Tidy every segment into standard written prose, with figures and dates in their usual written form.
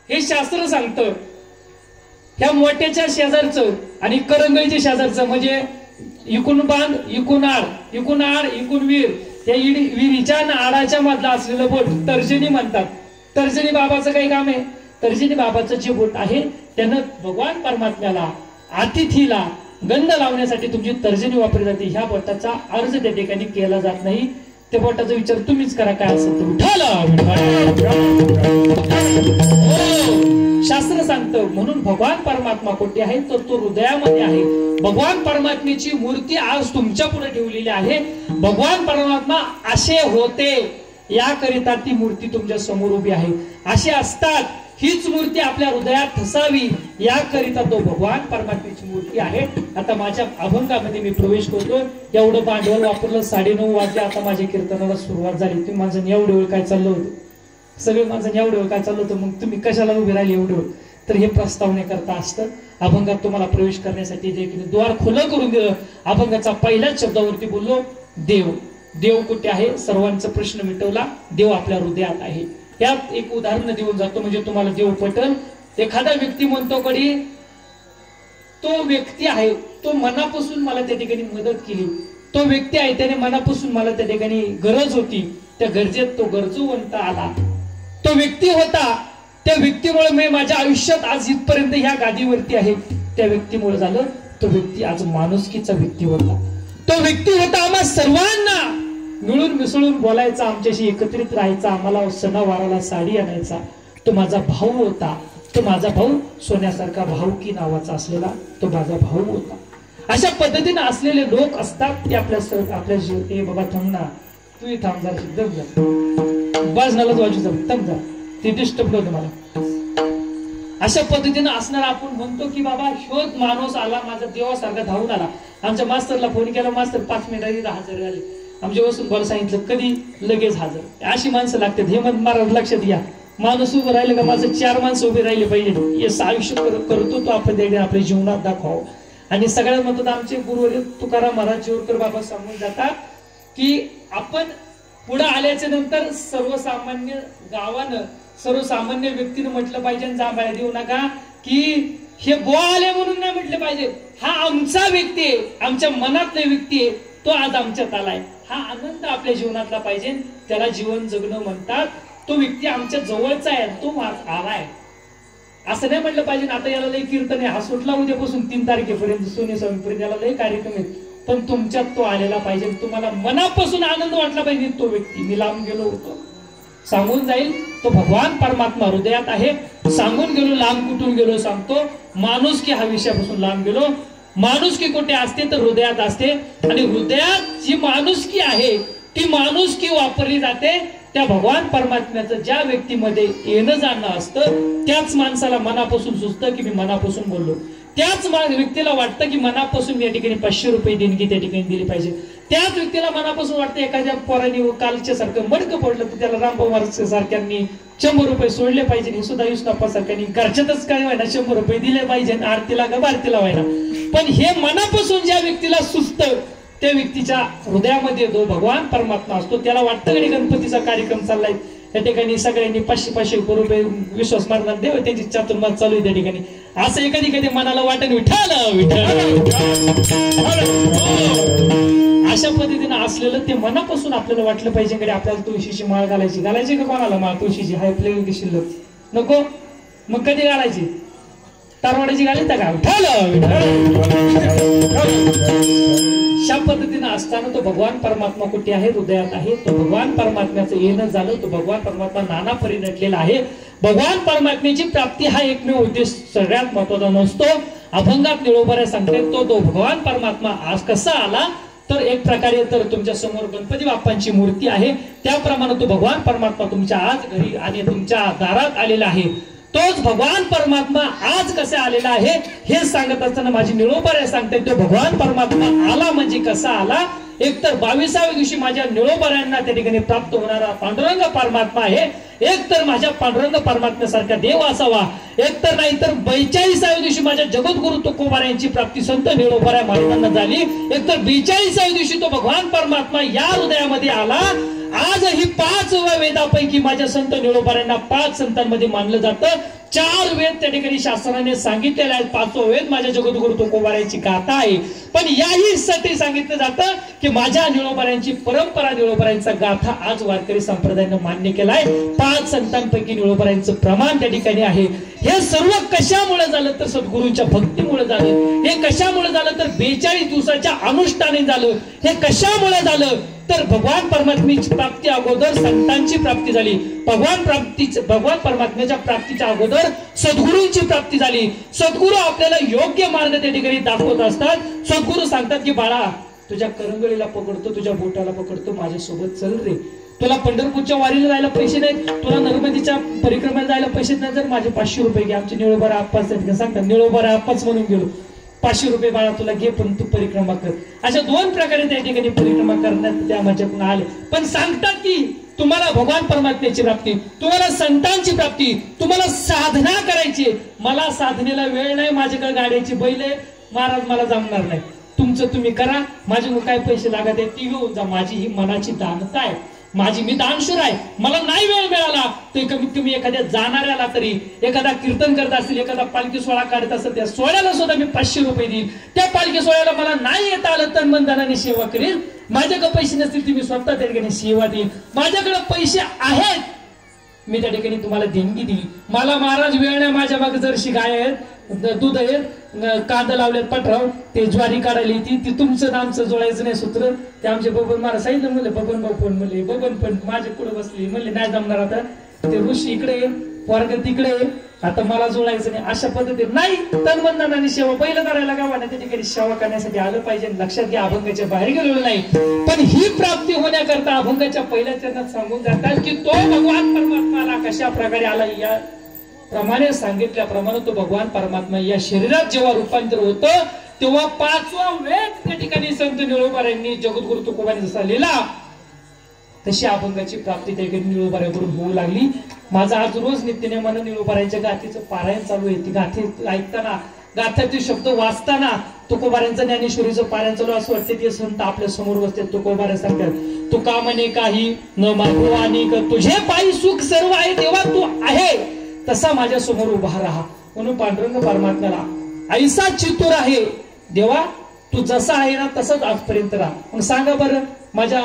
हे शास्त्र सांगतं. ह्या मोठ्याच्या शेजारचं आणि करंगळीच्या शेजारचं म्हणजे इकून बांध इकून आड इकून आड इकून वीर, या विहिरीच्या आणि आडाच्या मधला असलेलं बोट तर्जनी म्हणतात. तर्जनी बाबाचं काही काम आहे? तर्जनी बाबाचं जे बोट आहे त्यानं भगवान परमात्म्याला अतिथीला गंध लावण्यासाठी तुमची तर्जनी वापरली जाते. ह्या बोटाचा अर्ज त्या ठिकाणी केला जात नाही. त्या बोटाचा विचार तुम्हीच करा काय असेल ते. शास्त्र सांगतं म्हणून भगवान परमात्मा कोठे आहे तर तो हृदयामध्ये आहे. भगवान परमात्म्याची मूर्ती आज तुमच्या पुढे ठेवलेली आहे. भगवान परमात्मा असे होते याकरिता ती मूर्ती तुमच्या समोर उभी आहे. असे असतात हीच मूर्ती आपल्या हृदयात ठसावी याकरिता तो भगवान परमात्म्याची मूर्ती आहे. आता माझ्या अभंगामध्ये मी प्रवेश करतो. एवढं भांडवल वापरलं, 9:30 वाजले. आता माझ्या कीर्तनाला सुरुवात झाली. तुम्ही माझं एवढे वेळ काय चाललं होतं? सगळे माझं एवढे वेळ काय चाललं होतं? मग तुम्ही कशाला उभे राहिले एवढे वेळ? तर हे प्रस्तावनेकरता असतं. अभंगात तुम्हाला प्रवेश करण्यासाठी देखील द्वार खुलं करून दिलं. अभंगाचा पहिल्याच शब्दावरती बोललो देव. देव कुठे आहे? सर्वांचा प्रश्न मिटवला. देव आपल्या हृदयात आहे. यात एक उदाहरण देऊन जातो म्हणजे तुम्हाला देव पटल. एखादा व्यक्ती म्हणतो कधी तो व्यक्ती आहे तो मनापासून मला त्या ठिकाणी मदत केली. तो व्यक्ती आहे त्याने मनापासून मला त्या ठिकाणी गरज होती. त्या गरजेत तो गरजूवंत आला. तो व्यक्ती होता. त्या व्यक्तीमुळे मी माझ्या आयुष्यात आज इथपर्यंत ह्या गादीवरती आहे. त्या व्यक्तीमुळे झालं. तो व्यक्ती आज माणुसकीचा व्यक्ती होता. तो व्यक्ती होता आम्हा सर्वांना मिळून मिसळून बोलायचा, आमच्याशी एकत्रित राहायचा, आम्हाला सणावाराला साडी आणायचा. तो माझा भाऊ होता. तो माझा भाऊ सोन्यासारखा भाऊकी नावाचा असलेला तो माझा भाऊ होता. अशा पद्धतीने असलेले लोक असतात ते आपल्या ए बाबा थांब ना, तू थांब जा, दम जा, बाजनालाच वाजू जा, थांब जा, ते डिस्टर्ब होतं मला. अशा पद्धतीने असणार आपण म्हणतो की बाबा शोध माणूस आला माझा देवासारखा धावून आला. आमच्या मास्तरला फोन केला, मास्तर 5 मिनिटांनी हजर झाले. आमच्या वसून बोला सांगितलं कधी लगेच हजर. अशी माणसं लागतात. हे मग मला लक्षात घ्या. माणूस उभं राहिलं का माझं 4 माणसं उभे राहिले पाहिजे. हे आयुष्य करतो तो आपण आपल्या जीवनात दाखवावं. आणि सगळ्यात महत्त्वाचं आमचे गुरुवर्य तुकाराम महाराज जोरकर बाबा सांगून जातात की आपण पुढे आल्याच्या नंतर सर्वसामान्य गावानं सर्वसामान्य व्यक्तीनं म्हटलं पाहिजे जांभळ्या देऊ नका की हे बुवा आले म्हणून नाही म्हटलं पाहिजे. हा आमचा व्यक्ती आहे, आमच्या मनातला व्यक्ती आहे, तो आज आमच्यात आलाय. हा आनंद आपल्या जीवनातला पाहिजे. त्याला जीवन जगणं म्हणतात. तो व्यक्ती आमच्या जवळचा आहे, तो आलाय असं नाही म्हटलं पाहिजे. आता याला लय कीर्तन आहे, हा सुटला उद्यापासून 3 तारखेपर्यंत सोने स्वामीपर्यंत याला लय कार्यक्रम आहेत, पण तुमच्यात तो आलेला पाहिजे. तुम्हाला मनापासून आनंद वाटला पाहिजे. तो व्यक्ती मी लांब गेलो होतो सांगून जाईल तो भगवान परमात्मा हृदयात आहे. सांगून गेलो लांब कुठून गेलो सांगतो. माणुसकी हा विषयापासून लांब गेलो. माणुसकी कुठे असते तर हृदयात असते. आणि हृदयात जी माणुसकी आहे ती माणुसकी वापरली जाते त्या भगवान परमात्म्याचं ज्या व्यक्तीमध्ये येणं जाणं असतं त्याच माणसाला मनापासून सुचतं की मी मनापासून बोललो. त्याच व्यक्तीला वाटतं की मनापासून मी या ठिकाणी 500 रुपये देणगी त्या ठिकाणी दिली पाहिजे. त्याच व्यक्तीला मनापासून वाटतं एखाद्या पोराने कालच्या सारखं मडकं पडलं तर त्याला रामभाऊ महाराज सारख्यांनी 100 रुपये सोडले पाहिजे. हे सुद्धा युसनाप्पा सारख्यांनी घरच्यातच काय व्हायना 100 रुपये दिले पाहिजे. आरतीला का भारतीला व्हायना. पण हे मनापासून ज्या व्यक्तीला सुचतं त्या व्यक्तीच्या हृदयामध्ये जो भगवान परमात्मा असतो त्याला वाटतं की गणपतीचा कार्यक्रम चाललाय त्या ठिकाणी सगळ्यांनी 500 रुपये विश्वास मारणार देव त्यांची चातुर्मास चालू आहे त्या ठिकाणी असं एखादी कधी मनाला वाटत विठ्ठल विठ्ठल. अशा पद्धतीने असलेलं ते मनापासून आपल्याला वाटलं पाहिजे कडे आपल्याला तुळशीची माळ घालायची का कोणाला माळ तुळशीची हाय प्लेन शिल्लक नको मग कधी घालायची तारवाड्याची घालायचा का अशा पद्धतीने असताना तो भगवान परमात्मा कुठे आहे हृदयात आहे. तो भगवान परमात्म्याचं येणं झालं. तो भगवान परमात्मा नाना परी नटलेला आहे. भगवान परमात्म्याची प्राप्ती हा एकमेव उद्देश सगळ्यात महत्वाचा नसतो. अभंगात निळोबऱ्या सांगते तो भगवान परमात्मा आज कसा आला तर एक प्रकारे तर तुमच्या समोर गणपती बाप्पांची मूर्ती आहे त्याप्रमाणे तो भगवान परमात्मा तुमच्या आज घरी आणि तुमच्या दारात आलेला आहे. तोच भगवान परमात्मा आज कसा आलेला आहे हे सांगत असताना माझी निळोबाऱ्या सांगते तो भगवान परमात्मा आला म्हणजे कसा आला. एकतर 22व्या दिवशी माझ्या निळोबाऱ्यांना त्या ठिकाणी प्राप्त होणारा पांडुरंग परमात्मा आहे. एकतर माझ्या पांडुरंग परमात्म्यासारखा देव असावा. एकतर नाही तर 42व्या दिवशी माझ्या जगद्गुरु तुकोबाऱ्यांची प्राप्ती संत निळोबाऱ्या महाराजांना झाली. एकतर 42व्या दिवशी तो भगवान परमात्मा या हृदयामध्ये आला. आज ही 5 वेदापैकी माझ्या संत निळोबाऱ्यांना 5 संतांमध्ये मानलं जातं. 4 वेद त्या ठिकाणी शास्त्राने सांगितलेले आहेत. 5वां वेद माझ्या जगद्गुरु तुकोबारायांची गाथा आहे. पण याही साठी सांगितलं जातं की माझ्या निळोबारायांची परंपरा, निळोबारायांचा गाथा आज वारकरी संप्रदायाने मान्य केलाय. 5 संतांपैकी निळोबारायांचं प्रमाण त्या ठिकाणी आहे. हे सर्व कशामुळे झालं तर सद्गुरूंच्या भक्तीमुळे झालं. हे कशामुळे झालं तर 42 दिवसाच्या अनुष्ठाने झालं. हे कशामुळे झालं तर भगवान परमात्म्याची प्राप्ती अगोदर संतांची प्राप्ती झाली. भगवान परमात्म्याच्या प्राप्तीच्या अगोदर सद्गुरूंची प्राप्ती झाली. सद्गुरू आपल्याला योग्य मार्ग त्या ठिकाणी दाखवत असतात. सद्गुरू सांगतात की बाळा, तुझ्या करंगळीला पकडतो, तुझ्या बोटाला पकडतो, माझ्यासोबत चल रे. तुला पंढरपूरच्या वारीला जायला पैसे नाहीत, तुला नर्मदेच्या परिक्रमेला जायला पैसे नाही, जर माझे 500 रुपये घे. आमचे निळोबारा आप्पाच सांगतात, निळोबारा आप्पाच म्हणून गेलो, 500 रुपये बाळा तुला घे, पण तू परिक्रमा कर. अशा 2 प्रकारे त्या ठिकाणी परिक्रमा करण्यात त्या माझ्याकडून आले. पण सांगतात की तुम्हाला भगवान परमात्म्याची प्राप्ती, तुम्हाला संतांची प्राप्ती, तुम्हाला साधना करायची. मला साधनेला वेळ नाही, माझ्याकडे गाड्याची बैल आहे, महाराज मला जमणार नाही. तुमचं तुम्ही करा, माझे काय पैसे लागत आहे ती घेऊन जा. माझी ही मनाची दानता आहे, मी दानशूर आहे. मला नाही वेळ मिळाला तर कमीत कमी एखाद्या जाणाऱ्याला तरी, एखादा कीर्तन करत असेल, एखादा पालखी सोहळा काढत असेल, त्या सोहळ्याला सुद्धा मी 500 रुपये देईल. त्या पालखी सोहळ्याला मला नाही येता आलं तर मनधनाने सेवा करेल. माझ्याकडे पैसे नसतील तर मी स्वतः त्या ठिकाणी सेवा देईल. माझ्याकडे पैसे आहेत, मी त्या ठिकाणी तुम्हाला देणगी दिली. मला महाराज वेळ नाही, माझ्या मागे जर्शी गाय आहेत, दूध आहेत, कांदा लावल्यात पठराव, ते ज्वारी काढायला येते, ती तुमचं आमचं जोडायचं नाही सूत्र. ते आमचे बबन मला सांगितलं, म्हणले बबन भाऊ फोन, म्हणले बबन पण माझे पुढे बसले, म्हणले नाही जमणार, आता ते ऋषी इकडे वर्ग तिकडे, आता मला जोडायचं नाही. अशा पद्धतीने नाही, तनमंदनाने सेवा पहिलं करायला गावाने त्या ठिकाणी सेवा करण्यासाठी आलं पाहिजे. लक्षात घ्या, अभंगाच्या बाहेर गेलेलो नाही. पण ही प्राप्ती होण्याकरता अभंगाच्या पहिल्या चरणात सांगून जातात की तो भगवान परमात्माला कशा प्रकारे आला, या प्रमाणे सांगितल्याप्रमाणे तो भगवान परमात्मा या शरीरात जेव्हा रूपांतर होतं तेव्हा 5वा वेद त्या ठिकाणी संत निळोबारायांनी जगद्गुरु तुकोबांनी जसा लिहिला तशी अभंगाची प्राप्ती त्या ठिकाणी निळोबाऱ्याकडून होऊ लागली. माझा आज रोज नित्यनेमानं निळोबाऱ्यांच्या गाथेचं पारायण चालू आहे. ती गाथे ऐकताना, गाथ्यातील शब्द वाचताना तुकोबाऱ्यांचं ज्ञानेश्वरीचं पारायण चालू, असं वाटते ते संत आपल्या समोर बसते. तुकोबाऱ्या सांगतात, तुका म्हणे काही न मागू आणि तुझे पायी सुख सर्व आहे, तेव्हा तू आहे तसा माझ्या समोर उभा राहा. म्हणून पांडुरंग परमात्म्याला ऐसा चितूर आहे, देवा तू जसा आहे ना तसंच आजपर्यंत राहा. मग सांगा बरं, माझ्या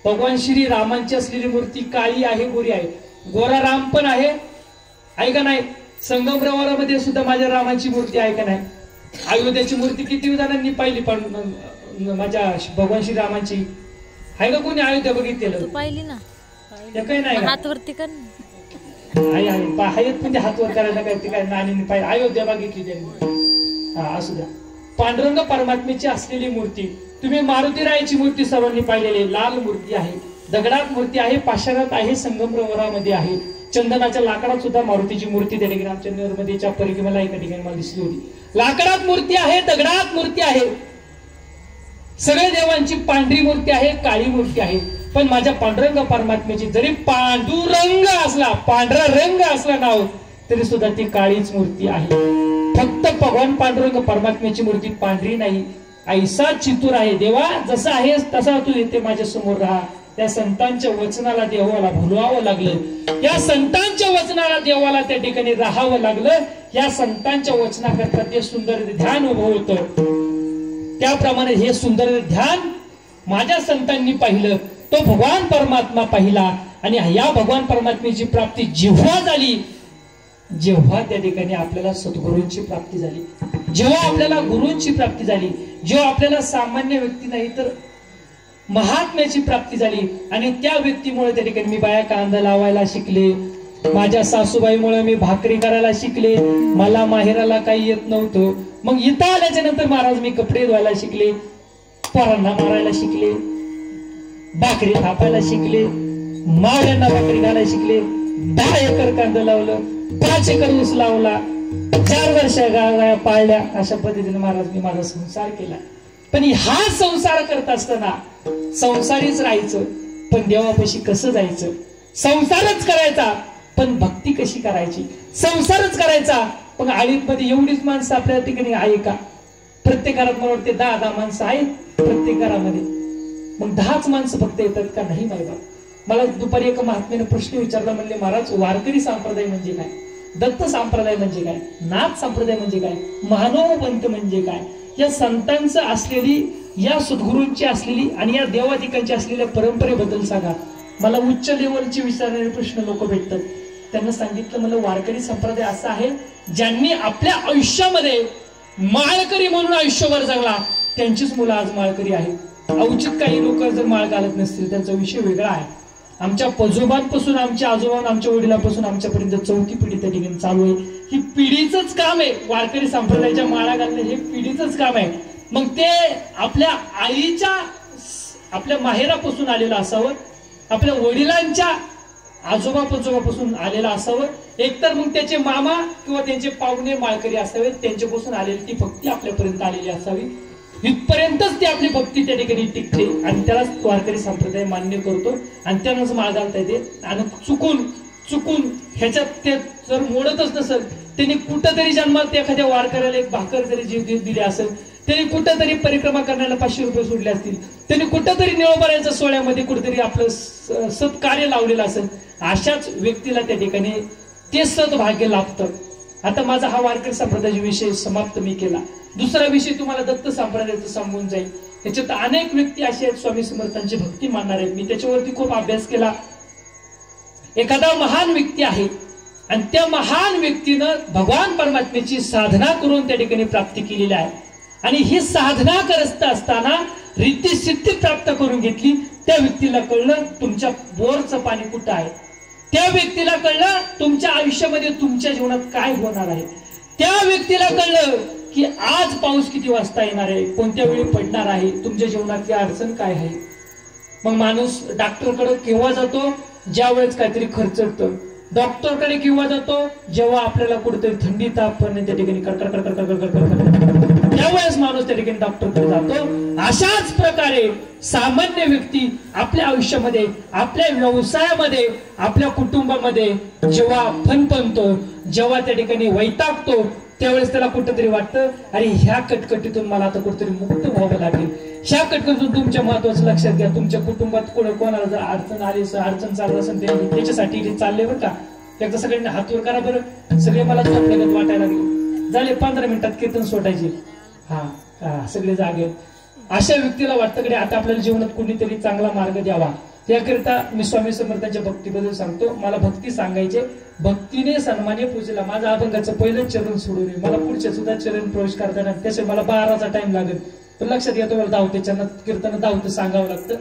भगवान श्री रामांची असलेली मूर्ती काळी आहे, गोरी आहे, गोरा राम पण आहे का नाही? संगमरवरामध्ये सुद्धा माझ्या रामाची मूर्ती आहे का नाही? अयोध्याची मूर्ती किती जणांनी पाहिली? पण माझ्या भगवान श्री रामांची आहे का कोणी अयोध्या बघितलेलं? पाहिली ना, काही नाही, हातवरती कर आहेत पण ते हातवर करायला काय, ते काय नानीने पाहिजे, अयोध्या बघितली त्यांनी. हा असू द्या. पांडुरंग परमात्म्याची असलेली मूर्ती, तुम्ही मारुतीरायाची मूर्ती सर्वांनी पाहिलेली, लाल मूर्ती आहे, दगडात मूर्ती आहे, पाषाणात आहे, संगमरवरामध्ये आहे, चंदनाच्या लाकडात सुद्धा मारुतीची मूर्ती त्या ठिकाणी आमच्या नर्मदेच्या परिक्रमेला एका ठिकाणी मला दिसली होती. लाकडात मूर्ती आहे, दगडात मूर्ती आहे, सगळे देवांची पांढरी मूर्ती आहे, काळी मूर्ती आहे. पण माझ्या पांडुरंग परमात्म्याची जरी पांडुरंग असला, पांढरा रंग असला नाव, तरी सुद्धा ती काळीच मूर्ती आहे. फक्त भगवान पांडुरंग परमात्म्याची मूर्ती पांढरी नाही, ऐसा चितूर आहे. देवा जसा आहेस तसा तू येते माझ्या समोर राहा. त्या संतांच्या वचनाला देवाला भुलवावं लागलं, या संतांच्या वचनाला देवाला त्या ठिकाणी राहावं लागलं. या संतांच्या वचनाकरता ते सुंदर ध्यान उभं होतं. त्याप्रमाणे हे सुंदर ध्यान माझ्या संतांनी पाहिलं, तो भगवान परमात्मा पाहिला. आणि या भगवान परमात्म्याची प्राप्ती जेव्हा झाली, जेव्हा त्या ठिकाणी आपल्याला सद्गुरूंची प्राप्ती झाली, जेव्हा आपल्याला गुरूंची प्राप्ती झाली, जेव्हा आपल्याला सामान्य व्यक्ती नाही तर महात्म्याची प्राप्ती झाली. आणि त्या व्यक्तीमुळे त्या ठिकाणी मी बाया कांदा लावायला शिकले, माझ्या सासूबाईमुळे मी भाकरी करायला शिकले, मला माहेराला काही येत नव्हतं. मग इथं आल्याच्या नंतर महाराज मी कपडे धुवायला शिकले, पोरांना मारायला शिकले, भाकरी थापायला शिकले, मावळ्यांना भाकरी घालायला शिकले, 10 एकर कांदा लावलं, 5 एकर ऊस लावला, 4 वर्ष गाया पाळल्या. अशा पद्धतीने महाराज मी माझा संसार केला. पण हा संसार करत असताना संसारीच राहायचं, पण देवापाशी कसं जायचं? संसारच करायचा पण भक्ती कशी करायची? संसारच करायचा पण आळीत मध्ये एवढीच माणसं आपल्या ठिकाणी आहे का? प्रत्येक घरात मला वाटते 10 माणसं आहेत प्रत्येक घरामध्ये. मग 10च माणसं फक्त येतात का? नाही माहिती. मला दुपारी एका महात्म्याने प्रश्न विचारला, म्हणले महाराज वारकरी संप्रदाय म्हणजे काय? दत्त संप्रदाय म्हणजे काय, नाथ संप्रदाय म्हणजे काय, महानवपंथ म्हणजे काय, या संतांचं असलेली, या सद्गुरूंची असलेली आणि या देवाधिकांची असलेल्या परंपरेबद्दल सांगा. मला उच्च लेवलचे विचारणारे प्रश्न लोक भेटतात. त्यांना सांगितलं, मला वारकरी संप्रदाय असा आहे ज्यांनी आपल्या आयुष्यामध्ये माळकरी म्हणून आयुष्यभर जगला, त्यांचीच मुलं आज माळकरी आहेत. अवचित काही लोक जर माळ घालत नसतील, त्यांचा विषय वेगळा आहे. आमच्या पजोबांपासून, आमच्या आजोबा, आमच्या वडिलांपासून आमच्यापर्यंत 4थी पिढी त्या ठिकाणी चालू आहे. ही पिढीचंच काम आहे. वारकरी संप्रदायाच्या माळा घालणे हे पिढीचंच काम आहे. मग ते आपल्या आईच्या, आपल्या माहेरापासून आलेलं असावं, आपल्या वडिलांच्या आजोबा पंजोबापासून आलेला असावं, एकतर मग त्याचे मामा किंवा त्यांचे पाहुणे माळकरी असावेत, त्यांच्यापासून आलेली ती भक्ती आपल्यापर्यंत आलेली असावी. इथपर्यंतच ती आपली भक्ती त्या ठिकाणी टिकते आणि त्यालाच वारकरी संप्रदाय मान्य करतो आणि त्यानंच माळ घालता येते. आणि चुकून ह्याच्यात ते जर मोडतच नसेल, त्यांनी कुठंतरी जन्मात एखाद्या वारकऱ्याला एक भाकर जरी जीव दिली असेल, त्यांनी कुठंतरी परिक्रमा करण्याला 500 रुपये सोडले असतील, त्यांनी कुठंतरी निळोबाऱ्याच्या सोहळ्यामध्ये कुठेतरी आपलं सत्कार्य लावलेलं असेल, अशाच व्यक्तीला त्या ठिकाणी ते सद्भाग्य लाभतं. आता माझा हा वारकरी संप्रदायाचा विषय समाप्त मी केला. दुसरा विषय तुम्हाला दत्त संप्रदायाचा सांगून जाईल. त्याच्यात अनेक व्यक्ती असे आहेत स्वामी समर्थांची भक्ती मानणार आहेत. मी त्याच्यावरती खूप अभ्यास केला. एखादा महान व्यक्ती आहे आणि त्या महान व्यक्तीनं भगवान परमात्म्याची साधना करून त्या ठिकाणी प्राप्ती केलेली आहे आणि ही साधना करत असताना रिद्धी सिद्धी प्राप्त करून घेतली. त्या व्यक्तीला कळलं तुमच्या बोरचं पाणी कुठं आहे. त्या व्यक्तीला कळलं तुमच्या आयुष्यामध्ये, तुमच्या जीवनात काय होणार आहे. त्या व्यक्तीला कळलं की आज पाऊस किती वाजता येणार आहे, कोणत्या वेळी पडणार आहे, तुमच्या जीवनातली अडचण काय आहे. मग माणूस डॉक्टरकडे केव्हा जातो, ज्या वेळेस काहीतरी खर्चतं. डॉक्टरकडे केव्हा जातो, जेव्हा आपल्याला कुठेतरी थंडी ताप पडणे, त्या ठिकाणी त्यावेळेस माणूस त्या ठिकाणी डॉक्टरकडे जातो. अशाच प्रकारे सामान्य व्यक्ती आपल्या आयुष्यामध्ये, आपल्या व्यवसायामध्ये, आपल्या कुटुंबामध्ये जेव्हा फणफणतो, जेव्हा त्या ठिकाणी वैतागतो, त्यावेळेस त्याला कुठेतरी वाटतं अरे ह्या कटकटीतून मला आता कुठेतरी मुक्त व्हावं लागेल. ह्या कटकटीतून तुमच्या महत्वाचं लक्षात घ्या, तुमच्या कुटुंबात कोणाला जर अडचण आली, अडचण चालत असेल त्याच्यासाठी चालले बरं का. एकदा सगळ्यांनी हातवर करा बरं. सगळे मला झोपल्यागत वाटायला लागले. झाले 15 मिनिटात कीर्तन सोडायचे. हा सगळे जागे. अशा व्यक्तीला वाटतं की आता आपल्याला जीवनात कोणीतरी चांगला मार्ग द्यावा. त्याकरिता मी स्वामी समर्थांच्या भक्तीबद्दल सांगतो. मला भक्ती सांगायचे, भक्तीने सन्माने पूजेला. माझा अभंगाचं पहिलं चरण सोडून मला पुढच्या सुद्धा चरण प्रवेश करताना त्याचे मला 12चा टाइम लागेल. पण लक्षात घ्या, तुम्हाला दावतेच्या कीर्तन दावतं सांगावं लागतं.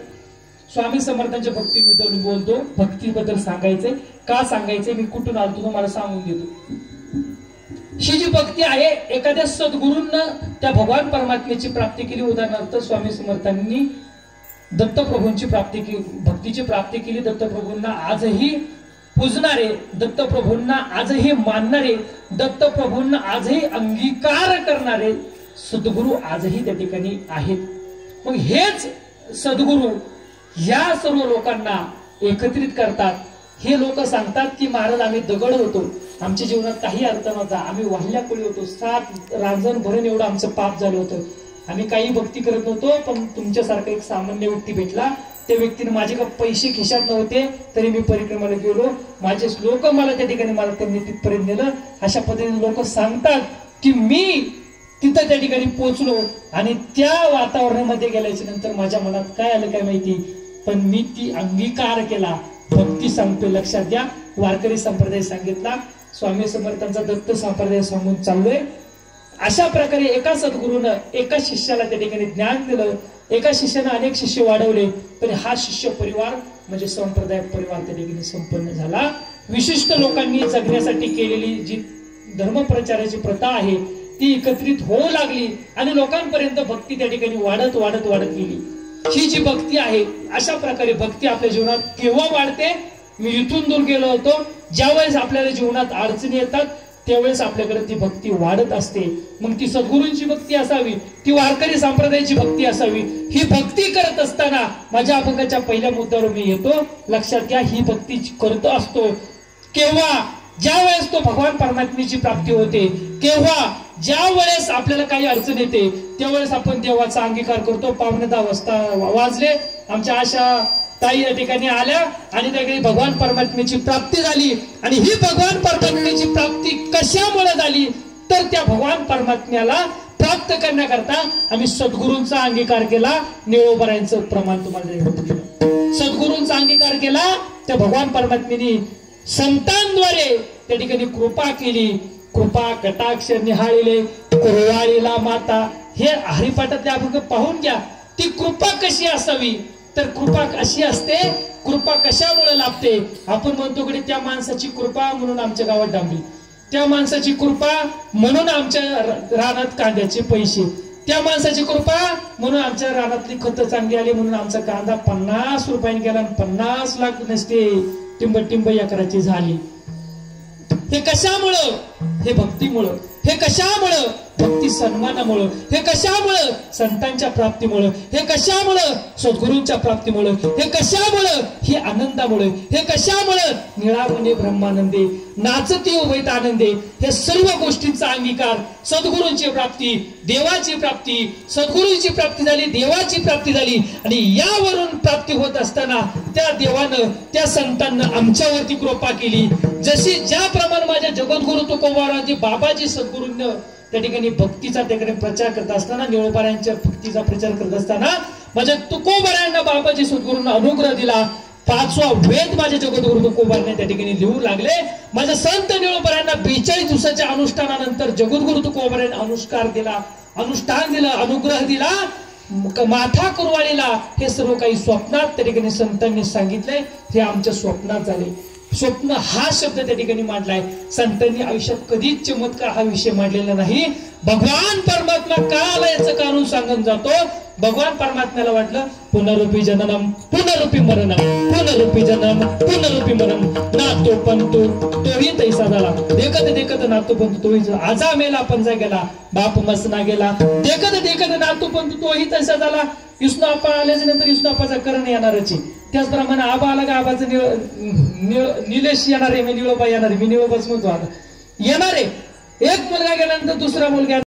स्वामी समर्थांच्या भक्तीबद्दल बोलतो, भक्तीबद्दल सांगायचंय. का सांगायचंय, मी कुठून आलो तुम्हाला सांगून देतो. ही जी भक्ती आहे, एखाद्या सद्गुरूंना त्या भगवान परमात्म्याची प्राप्ती केली. उदाहरणार्थ स्वामी समर्थांनी दत्तप्रभूंची प्राप्ती केली, भक्तीची प्राप्ती केली. दत्तप्रभूंना आजही पूजणारे, दत्तप्रभूंना आजही मानणारे, दत्तप्रभूंना आजही अंगीकार करणारे सद्गुरू आजही त्या ठिकाणी आहेत. मग हेच सद्गुरू या सर्व लोकांना एकत्रित करतात. हे लोक सांगतात की महाराज आम्ही दगड होतो, आमच्या जीवनात काही अर्थ नव्हता, आम्ही वाहल्या कोळी होतो, 7 रांजण भरून एवढं आमचं पाप झालं होतं, आम्ही काही भक्ती करत नव्हतो. पण तुमच्यासारखा एक सामान्य व्यक्ती भेटला, त्या व्यक्तीने माझे का पैसे खिशात नव्हते तरी मी परिक्रमाला गेलो, माझे लोक मला त्या ठिकाणी मला त्यांनी तिथपर्यंत नेलं. अशा पद्धतीने लोक सांगतात की मी तिथं त्या ठिकाणी पोहोचलो आणि त्या वातावरणामध्ये गेल्याच्या नंतर माझ्या मनात काय आलं काय माहिती, पण मी ती अंगीकार केला. भक्ती सांगतो, लक्षात घ्या. वारकरी संप्रदाय सांगितला, स्वामी समर्थांचा दत्त संप्रदाय सांगून चाललोय. अशा प्रकारे एका सद्गुरूनं एका शिष्याला त्या ठिकाणी ज्ञान दिलं, एका शिष्यानं अनेक शिष्य वाढवले, पण हा शिष्य परिवार म्हणजे संप्रदाय परिवार त्या ठिकाणी संपन्न झाला. विशिष्ट लोकांनी जगण्यासाठी केलेली जी धर्मप्रचाराची प्रथा आहे ती एकत्रित होऊ लागली आणि लोकांपर्यंत भक्ती त्या ठिकाणी वाढत वाढत वाढत गेली. ही जी भक्ती आहे, अशा प्रकारे भक्ती आपल्या जीवनात केव्हा वाढते, मी इथून दूर गेलो होतो, ज्यावेळेस आपल्याला जीवनात अडचणी येतात त्यावेळेस आपल्याकडे ती भक्ती वाढत असते. मग ती सद्गुरूंची भक्ती असावी, ती वारकरी संप्रदायाची भक्ती असावी. ही भक्ती करत असताना माझ्या अभंगाच्या पहिल्या मुद्द्यावर मी येतो. लक्षात घ्या, ही भक्ती करत असतो केव्हा, ज्या वेळेस तो भगवान परमात्म्याची प्राप्ती होते, केव्हा ज्या वेळेस आपल्याला काही अडचण येते त्यावेळेस आपण देवाचा अंगीकार करतो. 9:15 वाजता वाजले, आमच्या अशा ताई या ठिकाणी आल्या आणि त्या ठिकाणी भगवान परमात्म्याची प्राप्ती झाली। आणि ही भगवान परमात्म्याची प्राप्ती कशामुळे झाली तर त्या भगवान परमात्म्याला प्राप्त करण्याकरता आम्ही सद्गुरूंचा अंगीकार केला। निळोबारायांचं प्रमाण तुम्हाला सद्गुरूंचा अंगीकार केला, त्या भगवान परमात्म्याने संतांद्वारे त्या ठिकाणी कृपा केली। कृपा कटाक्ष निहाळिले कुरवाळीला माता, हे हरिपाठातले आपण पाहून घ्या ती कृपा कशी असावी। तर कृपा अशी असते, कृपा कशामुळे लाभते आपण म्हणतो कडे त्या माणसाची कृपा म्हणून आमच्या गावात डांबली, त्या माणसाची कृपा म्हणून आमच्या रानात कांद्याचे पैसे, त्या माणसाची कृपा म्हणून आमच्या रानातली खतं चांगली आली म्हणून आमचा कांदा 50 रुपयाने गेला आणि 50 लाख नसते टिंब टिंब एकराची झाली। हे कशामुळं? हे भक्तीमुळं। हे कशामुळं? भक्ती सन्मानामुळं। हे कशामुळं? संतांच्या प्राप्तीमुळं। हे कशामुळं? सद्गुरूंच्या प्राप्तीमुळं। हे कशामुळं? हे आनंदामुळं। हे कशामुळं? निळावणे ब्रह्मानंदे नाचती उभयत आनंदे। हे सर्व गोष्टींचा अंगीकार, सद्गुरूंची प्राप्ती, देवाची प्राप्ती, सद्गुरूंची प्राप्ती झाली, देवाची प्राप्ती झाली। आणि यावरून प्राप्ती होत असताना त्या देवानं त्या संतांना आमच्यावरती कृपा केली। जशी ज्याप्रमाणे माझ्या जगद्गुरु तुकोबाराजी बाबाजी सद्गुरूंना त्या ठिकाणी भक्तीचा त्या ठिकाणी प्रचार करत असताना, निळोबारायांच्या भक्तीचा प्रचार करत असताना माझ्या तुकोबारायांना बाबाजी सद्गुरूंना अनुग्रह दिला। 5वा वेद माझ्या जगद्गुरु तुकोबाराने त्या ठिकाणी लिहू लागले। माझ्या संत निळोबारायांना 42 दिवसाच्या अनुष्ठानानंतर जगद्गुरु तुकोबारायांनी अनुष्ठान दिलं, अनुग्रह दिला। माथा कुरवाळीला हे सर्व काही स्वप्नात त्या ठिकाणी संतांनी सांगितलंय, हे आमच्या स्वप्नात झाले। स्वप्न हा शब्द त्या ठिकाणी मांडलाय। संतांनी आयुष्यात कधीच चमत्कार हा विषय मांडलेला नाही। भगवान परमात्मा काल याचं कारण सांगून जातो। भगवान परमात्म्याला वाटलं पुनरुपी जननम पुनरुपी मरणम, पुनरुपी जननम पुनरुपी मरणम, नातो पंतु तोही तैसा झाला। देखत देखत नातो पंतु तोही आजा मेला पंजा गेला, बाप मसना गेला। देखत देखत नातो पंतु तोही तैसा झाला। विष्णू आप्पा आल्याच्या नंतर विष्णू आप्पाचा करण येणारच आहे। त्याचप्रमाणे आबा आला का आबाचं निलेश येणार आहे, मी निळोबा येणार आहे, मी निळोबाच म्हणतो आता येणार आहे। एक मुलगा गेल्यानंतर दुसरा मुलगा